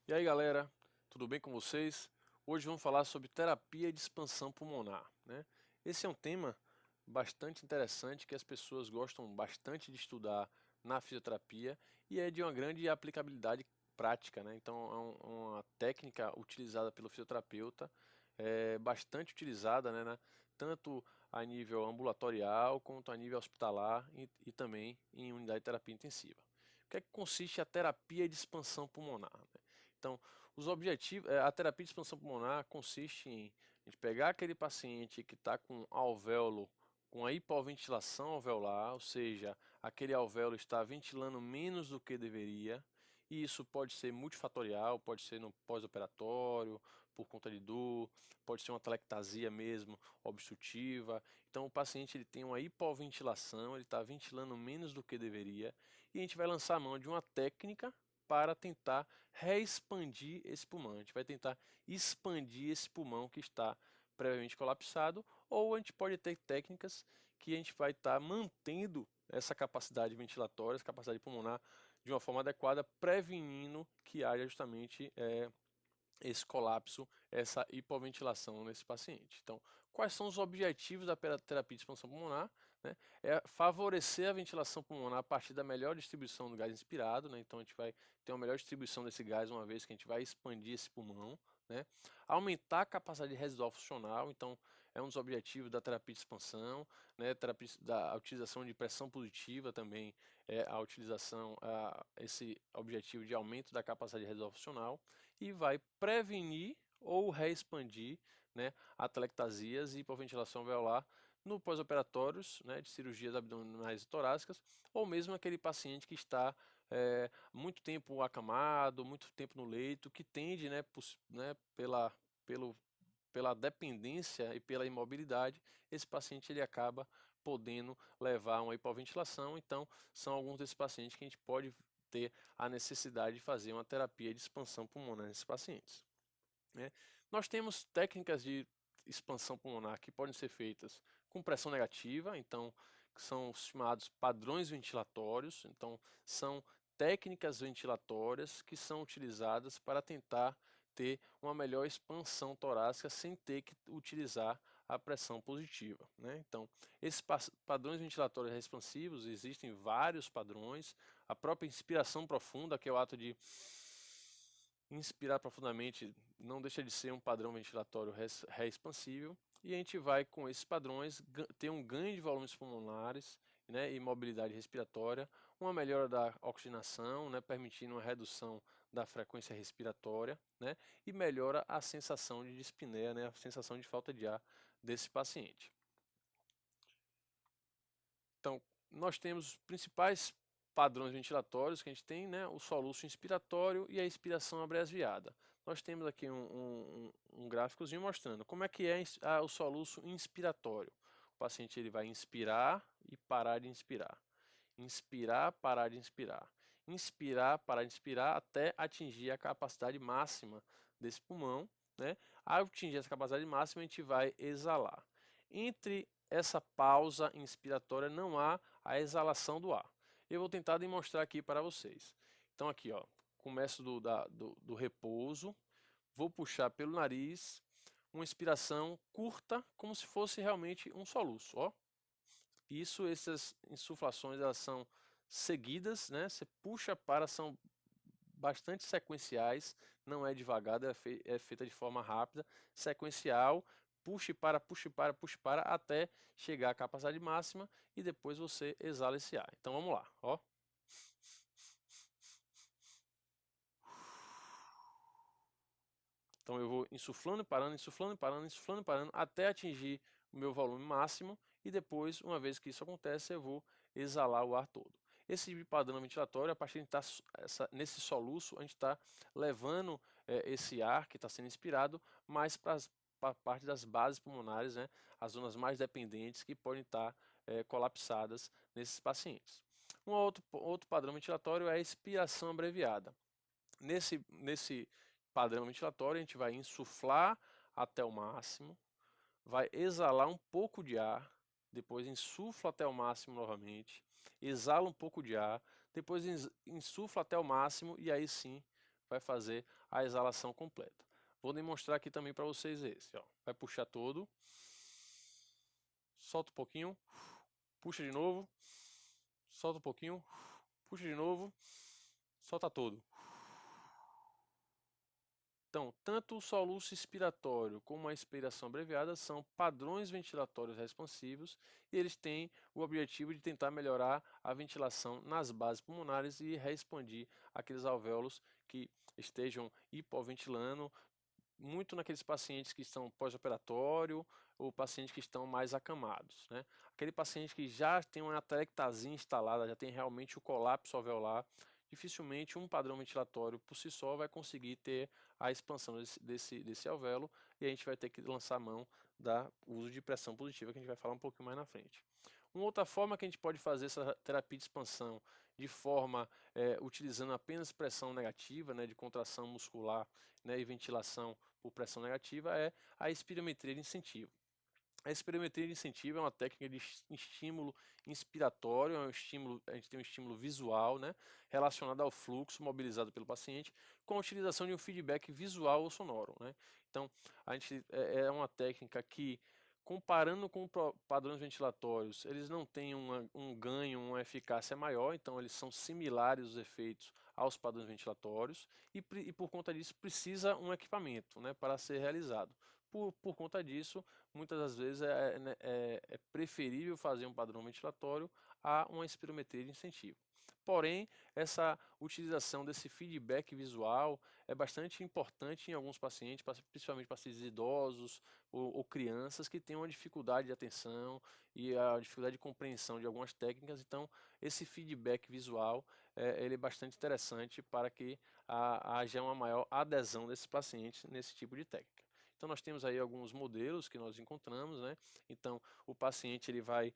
E aí galera, tudo bem com vocês? Hoje vamos falar sobre terapia de expansão pulmonar, né? Esse é um tema bastante interessante que as pessoas gostam bastante de estudar na fisioterapia e é de uma grande aplicabilidade prática, né? Então uma técnica utilizada pelo fisioterapeuta, bastante utilizada, né? Tanto a nível ambulatorial quanto a nível hospitalar e também em unidade de terapia intensiva. O que é que consiste a terapia de expansão pulmonar, né? Então, os objetivos, a terapia de expansão pulmonar consiste em a gente pegar aquele paciente que está com alvéolo, com a hipoventilação alveolar, ou seja, aquele alvéolo está ventilando menos do que deveria, e isso pode ser multifatorial, pode ser no pós-operatório, por conta de dor, pode ser uma atelectasia mesmo, obstrutiva. Então, o paciente ele tem uma hipoventilação, ele está ventilando menos do que deveria, e a gente vai lançar a mão de uma técnica para tentar reexpandir esse pulmão. A gente vai tentar expandir esse pulmão que está previamente colapsado, ou a gente pode ter técnicas que a gente vai estar mantendo essa capacidade ventilatória, essa capacidade pulmonar de uma forma adequada, prevenindo que haja justamente esse colapso, essa hipoventilação nesse paciente. Então, quais são os objetivos da terapia de expansão pulmonar? Né? É favorecer a ventilação pulmonar a partir da melhor distribuição do gás inspirado, né? Então a gente vai ter uma melhor distribuição desse gás uma vez que a gente vai expandir esse pulmão, né? Aumentar a capacidade residual funcional, então é um dos objetivos da terapia de expansão, né? Terapia da utilização de pressão positiva também é a utilização, esse objetivo de aumento da capacidade residual funcional e vai prevenir ou reexpandir, né, atelectasias e hipoventilação alveolar no pós-operatórios, né, de cirurgias abdominais e torácicas, ou mesmo aquele paciente que está muito tempo acamado, muito tempo no leito, que tende, né, pelo, pela dependência e pela imobilidade, esse paciente ele acaba podendo levar a uma hipoventilação. Então, são alguns desses pacientes que a gente pode ter a necessidade de fazer uma terapia de expansão pulmonar nesses pacientes, né? Nós temos técnicas de expansão pulmonar que podem ser feitas com pressão negativa, então são os chamados padrões ventilatórios, então são técnicas ventilatórias que são utilizadas para tentar ter uma melhor expansão torácica sem ter que utilizar a pressão positiva, né? Então, esses padrões ventilatórios expansivos, existem vários padrões, a própria inspiração profunda, que é o ato de inspirar profundamente, não deixa de ser um padrão ventilatório reexpansível, e a gente vai com esses padrões ter um ganho de volumes pulmonares, né, e mobilidade respiratória, uma melhora da oxigenação, né, permitindo uma redução da frequência respiratória, né, e melhora a sensação de dispneia, né, a sensação de falta de ar desse paciente. Então, nós temos os principais padrões ventilatórios que a gente tem, né? O soluço inspiratório e a expiração abreviada. Nós temos aqui um gráficozinho mostrando como é que é o soluço inspiratório. O paciente ele vai inspirar e parar de inspirar. Inspirar, parar de inspirar. Inspirar, parar de inspirar até atingir a capacidade máxima desse pulmão, né? Ao atingir essa capacidade máxima, a gente vai exalar. Entre essa pausa inspiratória não há a exalação do ar. Eu vou tentar demonstrar aqui para vocês. Então aqui, ó, começo do repouso, vou puxar pelo nariz, uma inspiração curta, como se fosse realmente um soluço, ó. Isso, essas insuflações, elas são seguidas, né? Você puxa para, são bastante sequenciais, não é devagar, é feita de forma rápida, sequencial, puxe para, puxe para, até chegar à capacidade máxima e depois você exala esse ar. Então vamos lá, ó. Então eu vou insuflando e parando, insuflando e parando, insuflando e parando, até atingir o meu volume máximo e depois, uma vez que isso acontece, eu vou exalar o ar todo. Esse tipo de padrão ventilatório, a partir de estar nesse soluço, a gente está levando esse ar que está sendo inspirado mais para a parte das bases pulmonares, né, as zonas mais dependentes que podem estar colapsadas nesses pacientes. Um outro padrão ventilatório é a expiração abreviada. Nesse padrão ventilatório, a gente vai insuflar até o máximo, vai exalar um pouco de ar, depois insufla até o máximo novamente, exala um pouco de ar, depois insufla até o máximo e aí sim vai fazer a exalação completa. Vou demonstrar aqui também para vocês esse, ó. Vai puxar todo, solta um pouquinho, puxa de novo, solta um pouquinho, puxa de novo, solta todo. Então, tanto o soluço expiratório como a expiração abreviada são padrões ventilatórios expansivos e eles têm o objetivo de tentar melhorar a ventilação nas bases pulmonares e reexpandir aqueles alvéolos que estejam hipoventilando, muito naqueles pacientes que estão pós-operatório ou pacientes que estão mais acamados, né? Aquele paciente que já tem uma atelectasia instalada, já tem realmente o colapso alveolar, dificilmente um padrão ventilatório por si só vai conseguir ter a expansão desse alvéolo e a gente vai ter que lançar mão do uso de pressão positiva, que a gente vai falar um pouquinho mais na frente. Uma outra forma que a gente pode fazer essa terapia de expansão de forma utilizando apenas pressão negativa, né, de contração muscular, né, e ventilação por pressão negativa, é a espirometria de incentivo. A espirometria de incentivo é uma técnica de estímulo inspiratório, a gente tem um estímulo visual, né, relacionado ao fluxo mobilizado pelo paciente, com a utilização de um feedback visual ou sonoro, né. Então, é uma técnica que, comparando com padrões ventilatórios, eles não têm um ganho, uma eficácia maior, então eles são similares os efeitos aos padrões ventilatórios e por conta disso precisa um equipamento, né, para ser realizado. Por conta disso, muitas das vezes é preferível fazer um padrão ventilatório a uma espirometria de incentivo. Porém, essa utilização desse feedback visual é bastante importante em alguns pacientes, principalmente pacientes idosos ou crianças que têm uma dificuldade de atenção e a dificuldade de compreensão de algumas técnicas. Então, esse feedback visual ele é bastante interessante para que haja uma maior adesão desses pacientes nesse tipo de técnica. Então nós temos aí alguns modelos que nós encontramos, né? Então o paciente ele vai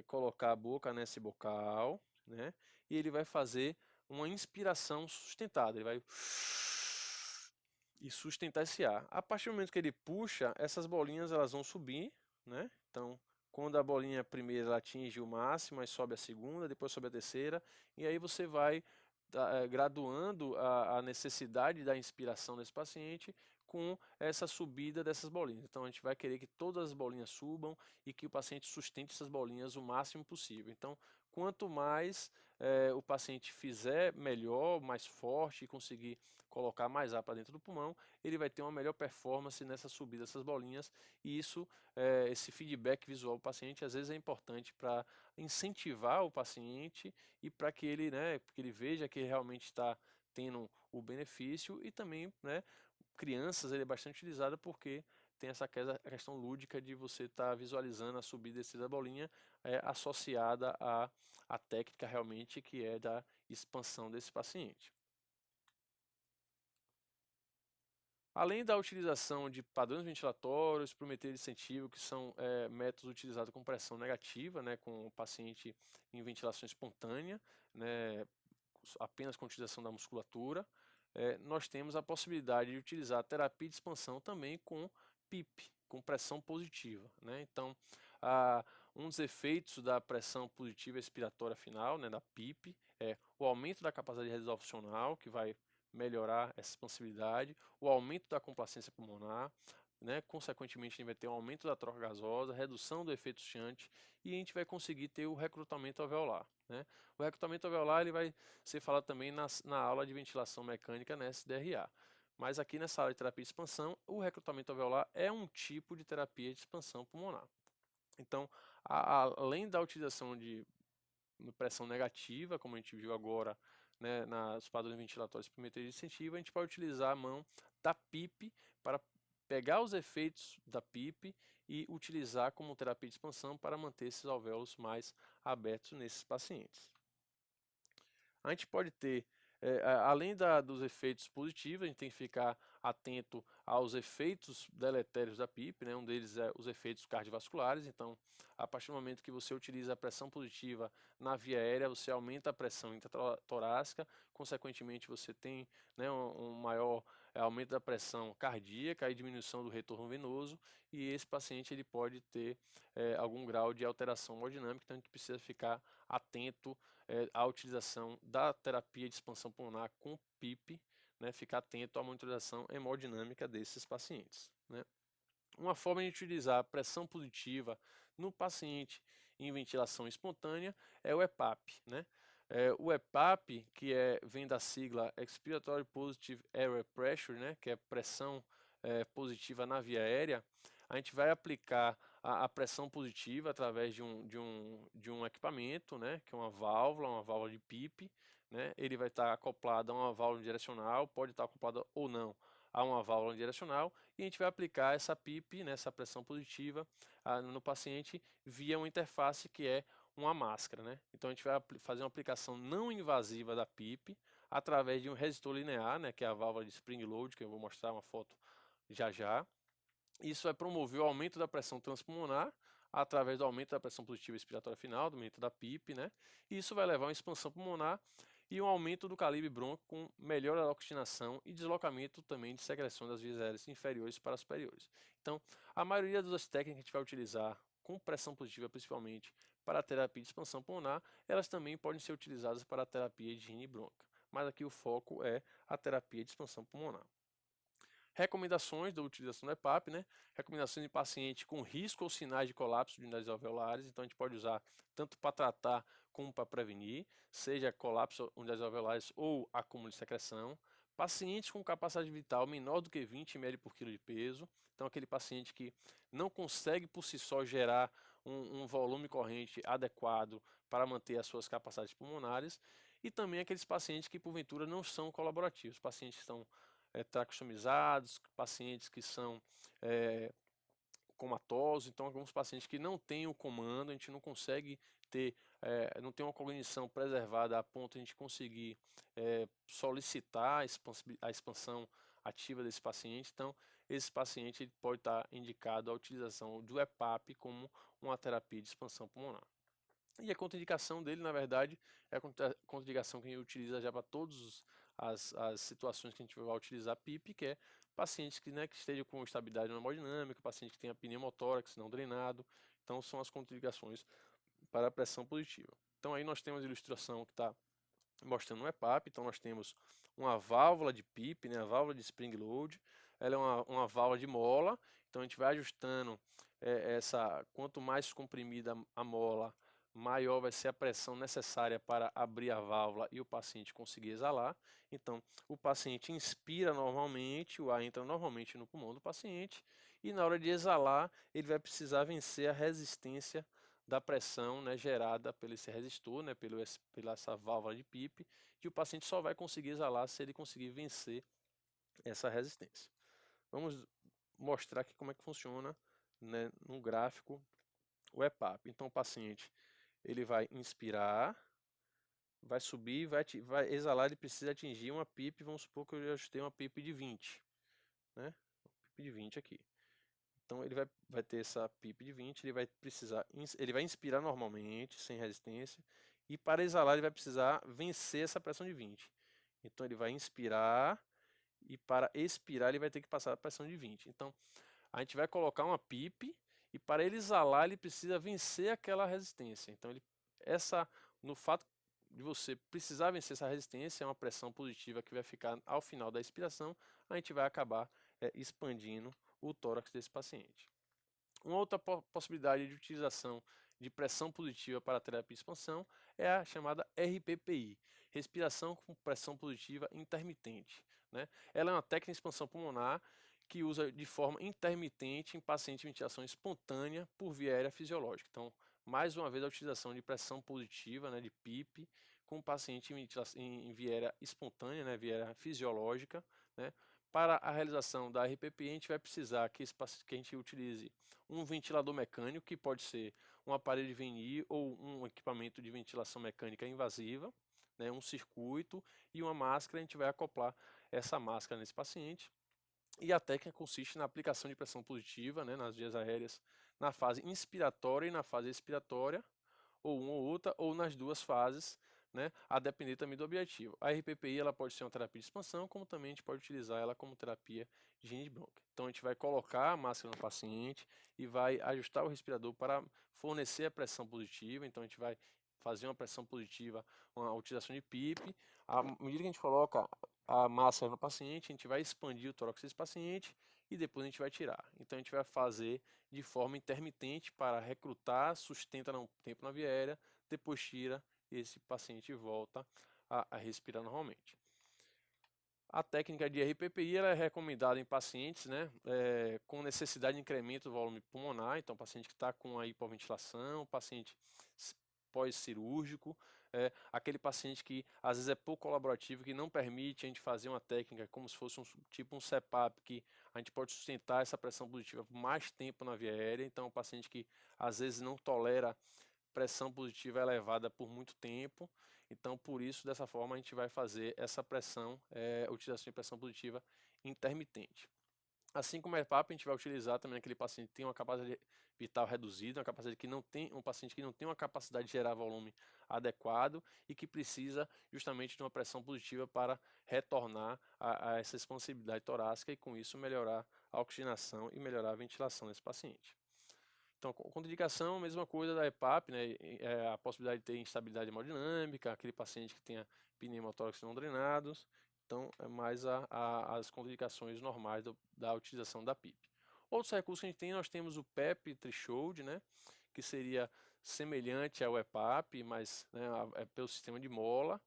colocar a boca nesse bocal, né? E ele vai fazer uma inspiração sustentada, ele vai e sustentar esse ar. A partir do momento que ele puxa, essas bolinhas elas vão subir, né? Então quando a bolinha primeira ela atinge o máximo, aí sobe a segunda, depois sobe a terceira, e aí você vai graduando a necessidade da inspiração desse paciente com essa subida dessas bolinhas. Então a gente vai querer que todas as bolinhas subam e que o paciente sustente essas bolinhas o máximo possível. Então, quanto mais o paciente fizer melhor, mais forte e conseguir colocar mais ar para dentro do pulmão, ele vai ter uma melhor performance nessa subida dessas bolinhas e isso, esse feedback visual do paciente às vezes é importante para incentivar o paciente e para que ele, né, que ele veja que ele realmente está tendo o benefício e também, né, crianças ele é bastante utilizado porque tem essa questão lúdica de você estar visualizando a subida e descida da bolinha associada à técnica realmente que é da expansão desse paciente. Além da utilização de padrões ventilatórios, prometer incentivo, que são métodos utilizados com pressão negativa, né, com o paciente em ventilação espontânea, né, apenas com utilização da musculatura, nós temos a possibilidade de utilizar a terapia de expansão também com PIP, com pressão positiva, né? Então, um dos efeitos da pressão positiva expiratória final, né, da PIP, é o aumento da capacidade residual funcional, que vai melhorar essa expansibilidade, o aumento da complacência pulmonar, né? Consequentemente, a gente vai ter um aumento da troca gasosa, redução do efeito Shunt e a gente vai conseguir ter o recrutamento alveolar, né? O recrutamento alveolar ele vai ser falado também na aula de ventilação mecânica na SDRA. Mas aqui nessa aula de terapia de expansão, o recrutamento alveolar é um tipo de terapia de expansão pulmonar. Então, além da utilização de pressão negativa, como a gente viu agora, né, nos padrões ventilatórios por meter de incentivo, a gente pode utilizar a mão da PIP para pegar os efeitos da PIP e utilizar como terapia de expansão para manter esses alvéolos mais abertos nesses pacientes. A gente pode ter, além dos efeitos positivos, a gente tem que ficar atento aos efeitos deletérios da PIP, né? Um deles é os efeitos cardiovasculares. Então, a partir do momento que você utiliza a pressão positiva na via aérea, você aumenta a pressão intratorácica, consequentemente você tem, né, um maior aumento da pressão cardíaca e diminuição do retorno venoso, e esse paciente ele pode ter algum grau de alteração hemodinâmica, então a gente precisa ficar atento à utilização da terapia de expansão pulmonar com PIP né, ficar atento à monitorização hemodinâmica desses pacientes, né. Uma forma de utilizar a pressão positiva no paciente em ventilação espontânea é o EPAP, né? O EPAP, vem da sigla Expiratory Positive Airway Pressure, né? Que é pressão positiva na via aérea. A gente vai aplicar a pressão positiva através de um equipamento, né? Que é uma válvula de PIP, né? Ele vai estar acoplado a uma válvula direcional, pode estar acoplado ou não a uma válvula direcional, e a gente vai aplicar essa PIP, né, essa pressão positiva, no paciente via uma interface que é uma máscara, né? Então a gente vai fazer uma aplicação não invasiva da PIP através de um resistor linear, né, que é a válvula de spring load, que eu vou mostrar uma foto já já. Isso vai promover o aumento da pressão transpulmonar através do aumento da pressão positiva expiratória final, do aumento da PIP, né? E isso vai levar a uma expansão pulmonar e um aumento do calibre bronco com melhora da oxigenação e deslocamento também de secreção das vias aéreas inferiores para superiores. Então, a maioria das técnicas que a gente vai utilizar com pressão positiva, principalmente para a terapia de expansão pulmonar, elas também podem ser utilizadas para a terapia de higiene bronca. Mas aqui o foco é a terapia de expansão pulmonar. Recomendações da utilização do EPAP, né? Recomendações em paciente com risco ou sinais de colapso de unidades alveolares. Então a gente pode usar tanto para tratar como para prevenir, seja colapso de unidades alveolares ou acúmulo de secreção. Pacientes com capacidade vital menor do que 20 ml por quilo de peso. Então aquele paciente que não consegue por si só gerar um volume corrente adequado para manter as suas capacidades pulmonares. E também aqueles pacientes que porventura não são colaborativos, pacientes que estão traqueostomizados, pacientes que são comatosos, então alguns pacientes que não têm o comando, a gente não consegue ter, não tem uma cognição preservada a ponto de a gente conseguir solicitar a expansão ativa desse paciente, então esse paciente pode estar indicado a utilização do EPAP como uma terapia de expansão pulmonar. E a contraindicação dele, na verdade, é a contraindicação que a gente utiliza já para todas as situações que a gente vai utilizar PIP, que é pacientes que, né, que estejam com estabilidade hemodinâmica, paciente que tenha pneumotórax não drenado. Então, são as contraindicações para a pressão positiva. Então, aí nós temos a ilustração que está mostrando um EPAP. Então, nós temos uma válvula de PIP, né, a válvula de spring load. Ela é uma válvula de mola. Então, a gente vai ajustando quanto mais comprimida a mola, maior vai ser a pressão necessária para abrir a válvula e o paciente conseguir exalar. Então, o paciente inspira normalmente, o ar entra normalmente no pulmão do paciente, e na hora de exalar, ele vai precisar vencer a resistência da pressão, né, gerada pelo esse resistor, né, pela essa válvula de PIP, e o paciente só vai conseguir exalar se ele conseguir vencer essa resistência. Vamos mostrar aqui como é que funciona, né, no gráfico o EPAP. Então, o paciente ele vai inspirar, vai subir, vai exalar, ele precisa atingir uma PIP, vamos supor que eu ajustei uma PIP de 20, né? Uma PIP de 20 aqui. Então ele vai ter essa PIP de 20, ele vai inspirar normalmente, sem resistência, e para exalar ele vai precisar vencer essa pressão de 20. Então ele vai inspirar, e para expirar ele vai ter que passar a pressão de 20. Então a gente vai colocar uma PIP, e para ele exalar ele precisa vencer aquela resistência. Então no fato de você precisar vencer essa resistência, é uma pressão positiva que vai ficar ao final da expiração, a gente vai acabar expandindo o tórax desse paciente. Uma outra possibilidade de utilização de pressão positiva para a terapia de expansão é a chamada RPPI, respiração com pressão positiva intermitente, né? Ela é uma técnica de expansão pulmonar que usa de forma intermitente em paciente de ventilação espontânea por via aérea fisiológica. Então, mais uma vez, a utilização de pressão positiva, né, de PIP, com paciente em via aérea espontânea, né, via aérea fisiológica, né? Para a realização da RPPI, a gente vai precisar que a gente utilize um ventilador mecânico, que pode ser um aparelho de VNI ou um equipamento de ventilação mecânica invasiva, né, um circuito e uma máscara. A gente vai acoplar essa máscara nesse paciente. E a técnica consiste na aplicação de pressão positiva, né, nas vias aéreas, na fase inspiratória e na fase expiratória, ou uma ou outra, ou nas duas fases, né, a depender também do objetivo. A RPPI ela pode ser uma terapia de expansão, como também a gente pode utilizar ela como terapia de higiene bronca. Então a gente vai colocar a máscara no paciente e vai ajustar o respirador para fornecer a pressão positiva. Então a gente vai fazer uma pressão positiva, uma utilização de PIP. À medida que a gente coloca a máscara no paciente, a gente vai expandir o tórax desse paciente e depois a gente vai tirar. Então a gente vai fazer de forma intermitente para recrutar, sustenta um tempo na via aérea, depois tira e esse paciente volta a respirar normalmente. A técnica de RPPI ela é recomendada em pacientes, né, com necessidade de incremento do volume pulmonar, então paciente que está com a hipoventilação, paciente pós-cirúrgico, aquele paciente que às vezes é pouco colaborativo, que não permite a gente fazer uma técnica como se fosse tipo um CPAP, que a gente pode sustentar essa pressão positiva por mais tempo na via aérea, então um paciente que às vezes não tolera pressão positiva elevada por muito tempo, então por isso dessa forma a gente vai fazer essa pressão, utilização de pressão positiva intermitente. Assim como a EPAP, a gente vai utilizar também aquele paciente que tem uma capacidade vital reduzida, uma capacidade que não tem, um paciente que não tem uma capacidade de gerar volume adequado e que precisa justamente de uma pressão positiva para retornar a essa expansibilidade torácica e com isso melhorar a oxigenação e melhorar a ventilação desse paciente. Então, contraindicação, mesma coisa da EPAP, né? A possibilidade de ter instabilidade hemodinâmica, aquele paciente que tenha pneumotórax não drenados. Então, é mais as contraindicações normais da utilização da PIP. Outros recursos que a gente tem, nós temos o PEP threshold, né? Que seria semelhante ao EPAP, mas né, é pelo sistema de mola.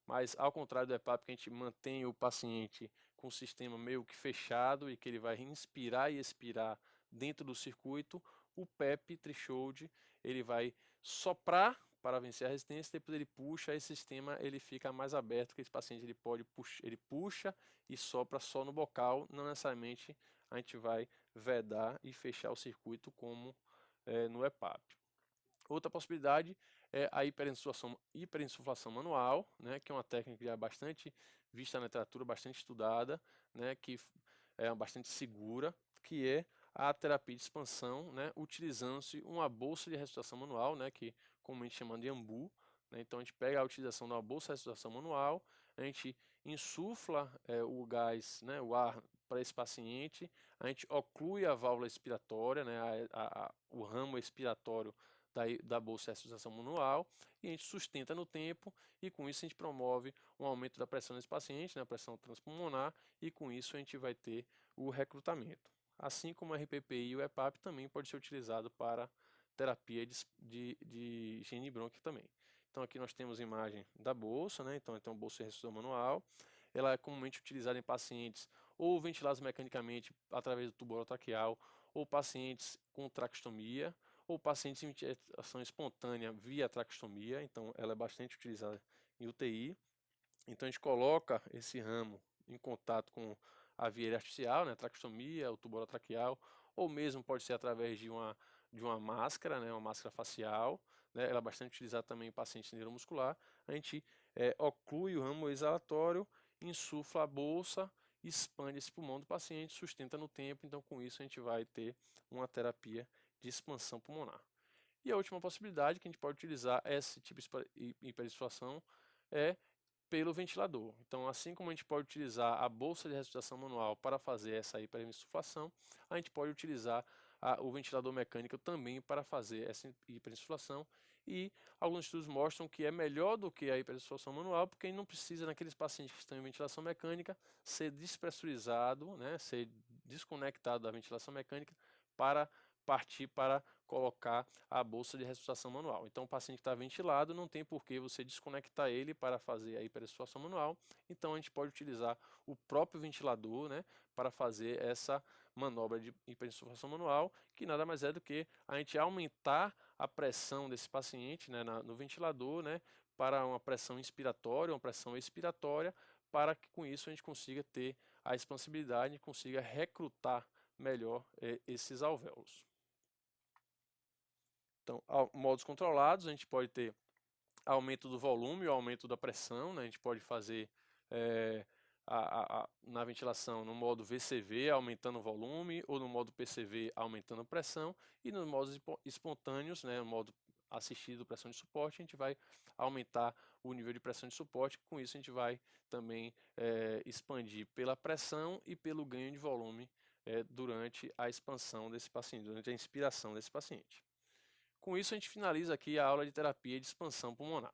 Mas ao contrário do EPAP, que a gente mantém o paciente com o sistema meio que fechado e que ele vai inspirar e expirar dentro do circuito, o PEP threshold ele vai soprar para vencer a resistência, depois ele puxa, esse sistema ele fica mais aberto, que esse paciente ele puxa e sopra só no bocal, não necessariamente a gente vai vedar e fechar o circuito como no EPAP. Outra possibilidade é a hiperinsuflação manual, né, que é uma técnica já bastante vista na literatura, bastante estudada, né, que é bastante segura, que é a terapia de expansão, né, utilizando-se uma bolsa de ressuscitação manual, né, que comumente chamamos de AMBU. Né, então a gente pega a utilização de uma bolsa de ressuscitação manual, a gente insufla o gás, né, o ar para esse paciente, a gente oclui a válvula expiratória, né, o ramo expiratório da bolsa de ressuscitação manual e a gente sustenta no tempo e com isso a gente promove um aumento da pressão desse paciente, né, a pressão transpulmonar, e com isso a gente vai ter o recrutamento. Assim como o RPPI e o EPAP também pode ser utilizado para terapia de higiene brônquica também. Então aqui nós temos a imagem da bolsa, né? Então a bolsa de ressuscitação manual. Ela é comumente utilizada em pacientes ou ventilados mecanicamente através do tubo orotraqueal, ou pacientes com traqueostomia, ou pacientes em ventilação espontânea via traqueostomia. Então ela é bastante utilizada em UTI. Então a gente coloca esse ramo em contato com a via artificial, né, traqueostomia, o tubo orotraqueal, ou mesmo pode ser através de uma máscara, né, uma máscara facial, né, ela é bastante utilizada também em pacientes neuromuscular. A gente oclui o ramo exalatório, insufla a bolsa, expande esse pulmão do paciente, sustenta no tempo, então com isso a gente vai ter uma terapia de expansão pulmonar. E a última possibilidade que a gente pode utilizar esse tipo de hiperinsuflação é pelo ventilador. Então, assim como a gente pode utilizar a bolsa de ressuscitação manual para fazer essa hiperinsuflação, a gente pode utilizar o ventilador mecânico também para fazer essa hiperinsuflação. E alguns estudos mostram que é melhor do que a hiperinsuflação manual, porque a gente não precisa, naqueles pacientes que estão em ventilação mecânica, ser despressurizado, né, ser desconectado da ventilação mecânica para partir para colocar a bolsa de ressuscitação manual. Então, o paciente está ventilado, não tem por que você desconectar ele para fazer a hiperinsuflação manual. Então, a gente pode utilizar o próprio ventilador, né, para fazer essa manobra de hiperinsuflação manual, que nada mais é do que a gente aumentar a pressão desse paciente, né, no ventilador, né, para uma pressão inspiratória, uma pressão expiratória, para que com isso a gente consiga ter a expansibilidade e consiga recrutar melhor esses alvéolos. Então, modos controlados, a gente pode ter aumento do volume ou aumento da pressão, né? A gente pode fazer na ventilação no modo VCV, aumentando o volume, ou no modo PCV, aumentando a pressão, e nos modos espontâneos, né? No modo assistido pressão de suporte, a gente vai aumentar o nível de pressão de suporte, com isso a gente vai também expandir pela pressão e pelo ganho de volume durante a expansão desse paciente, durante a inspiração desse paciente. Com isso, a gente finaliza aqui a aula de terapia de expansão pulmonar.